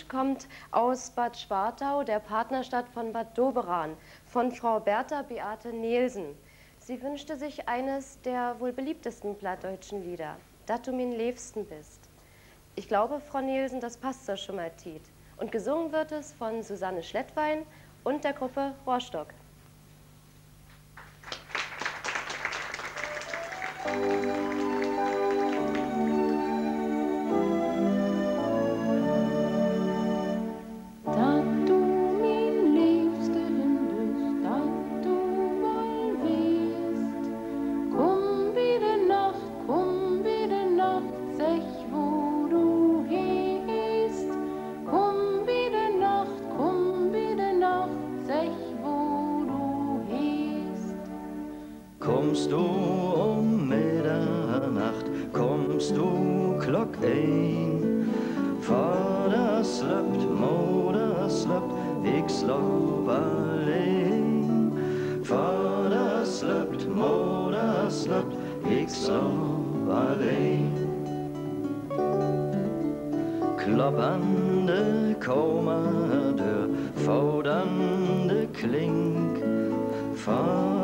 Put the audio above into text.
kommt aus Bad Schwartau, der Partnerstadt von Bad Doberan, von Frau Bertha Beate Nielsen. Sie wünschte sich eines der wohl beliebtesten plattdeutschen Lieder, Dat du min liebsten bist. Ich glaube, Frau Nielsen, das passt zur Schummertiet. Und gesungen wird es von Susanne Schlettwein und der Gruppe Rohrstock. Kommst du um Mitternacht, kommst du klock ein, Vater slöpt, Mutter slöpt, ich slop allein. Vater slöpt, Mutter slöpt, ich slop allein. Kloppende Kommerdeur, fordernde Klink, Vater